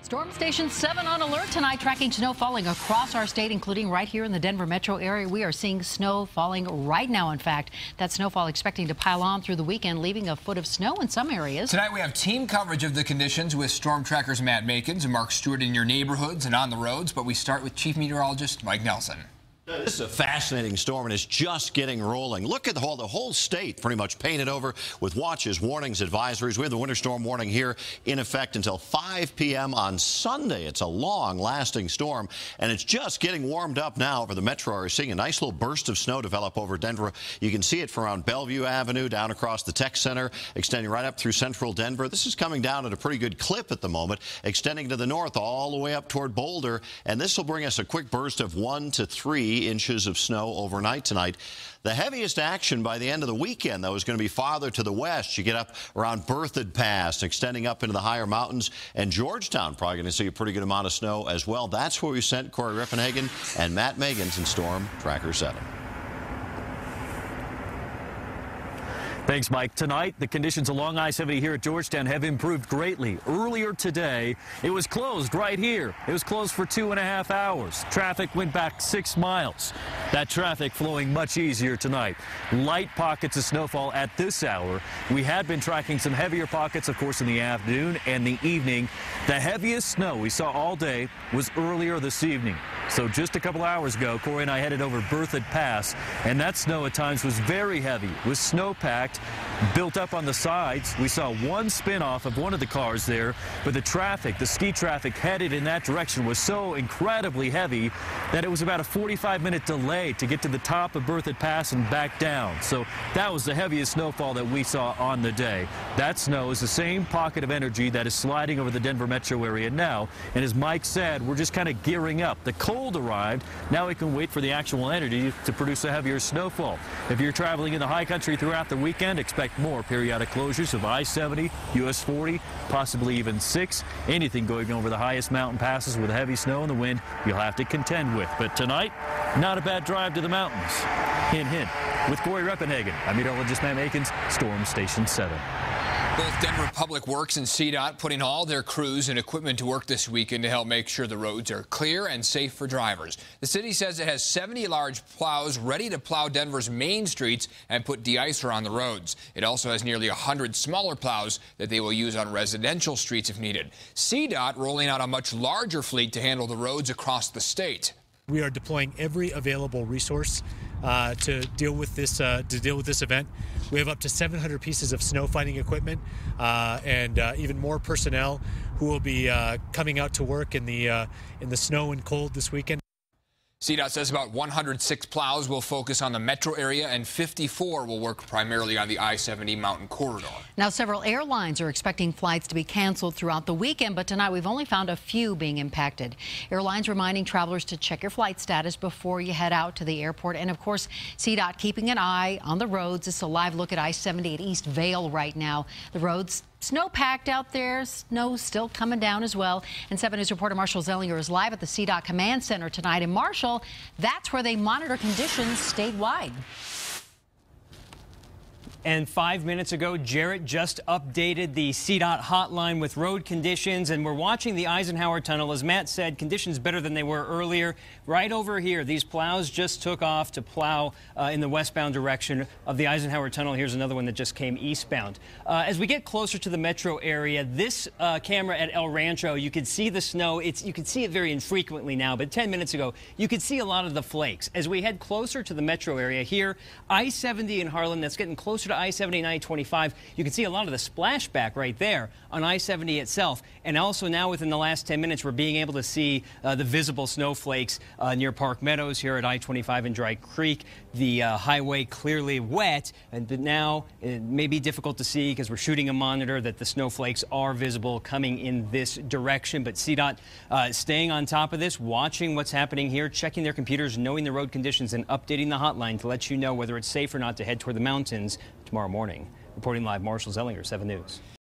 Storm Station 7 on alert tonight, tracking snow falling across our state, including right here in the Denver metro area. We are seeing snow falling right now. In fact, that snowfall expecting to pile on through the weekend, leaving a foot of snow in some areas. Tonight we have team coverage of the conditions with Storm Trackers Matt Makins and Mark Stewart in your neighborhoods and on the roads. But we start with Chief Meteorologist Mike Nelson. This is a fascinating storm, and it's just getting rolling. Look at the whole state pretty much painted over with watches, warnings, advisories. We have the winter storm warning here in effect until 5 p.m. on Sunday. It's a long-lasting storm, and it's just getting warmed up now over the metro area. Seeing a nice little burst of snow develop over Denver. You can see it from around Bellevue Avenue, down across the Tech Center, extending right up through central Denver. This is coming down at a pretty good clip at the moment, extending to the north all the way up toward Boulder, and this will bring us a quick burst of 1 to 3 inches of snow overnight tonight. The heaviest action by the end of the weekend, though, is going to be farther to the west. You get up around Berthoud Pass, extending up into the higher mountains, and Georgetown probably going to see a pretty good amount of snow as well. That's where we sent Corey Rippenhagen and Matt Makins in Storm Tracker 7. Thanks, Mike. Tonight, the conditions along I-70 here at Georgetown have improved greatly. Earlier today, it was closed right here. It was closed for 2.5 hours. Traffic went back 6 miles. That traffic flowing much easier tonight. Light pockets of snowfall at this hour. We had been tracking some heavier pockets, of course, in the afternoon and the evening. The heaviest snow we saw all day was earlier this evening. So just a couple hours ago, Corey and I headed over Berthoud Pass, and that snow at times was very heavy, was snow-packed, built up on the sides. We saw one spin-off of one of the cars there, but the traffic, the ski traffic headed in that direction was so incredibly heavy that it was about a 45-minute delay to get to the top of Berthoud Pass and back down. So that was the heaviest snowfall that we saw on the day. That snow is the same pocket of energy that is sliding over the Denver metro area now, and as Mike said, we're just kind of gearing up. The cold arrived. Now we can wait for the actual energy to produce a heavier snowfall. If you're traveling in the high country throughout the weekend, expect more periodic closures of I-70, US 40, possibly even 6. Anything going over the highest mountain passes with heavy snow and the wind you'll have to contend with. But tonight, not a bad drive to the mountains. Hint, hint. With Corey Rippenhagen, I'm meteorologist Matt Makins, Storm Station 7. Both Denver Public Works and CDOT putting all their crews and equipment to work this weekend to help make sure the roads are clear and safe for drivers. The city says it has 70 large plows ready to plow Denver's main streets and put de-icer on the roads. It also has nearly 100 smaller plows that they will use on residential streets if needed. CDOT rolling out a much larger fleet to handle the roads across the state. We are deploying every available resource to deal with this event. We have up to 700 pieces of snow fighting equipment and even more personnel who will be coming out to work in the snow and cold this weekend. CDOT says about 106 plows will focus on the metro area and 54 will work primarily on the I-70 mountain corridor. Now, several airlines are expecting flights to be canceled throughout the weekend, but tonight we've only found a few being impacted. Airlines reminding travelers to check your flight status before you head out to the airport. And, of course, CDOT keeping an eye on the roads. It's a live look at I-70 at East Vale right now. The roads snow-packed out there, snow still coming down as well. And 7 News reporter Marshall Zellinger is live at the CDOT Command Center tonight. And Marshall, that's where they monitor conditions statewide. And 5 minutes ago, Jarrett just updated the CDOT hotline with road conditions, and we're watching the Eisenhower Tunnel. As Matt said, conditions better than they were earlier. Right over here, these plows just took off to plow in the westbound direction of the Eisenhower Tunnel. Here's another one that just came eastbound. As we get closer to the metro area, this camera at El Rancho, you can see the snow. You can see it very infrequently now, but 10 minutes ago, you could see a lot of the flakes. As we head closer to the metro area here, I-70 in Harlan, that's getting closer to I-70 and I-25, you can see a lot of the splashback right there on I-70 itself. And also now within the last 10 minutes, we're being able to see the visible snowflakes near Park Meadows here at I-25 and Dry Creek. The highway clearly wet, but now it may be difficult to see because we're shooting a monitor that the snowflakes are visible coming in this direction. But CDOT staying on top of this, watching what's happening here, checking their computers, knowing the road conditions, and updating the hotline to let you know whether it's safe or not to head toward the mountains tomorrow morning. Reporting live, Marshall Zellinger, 7 News.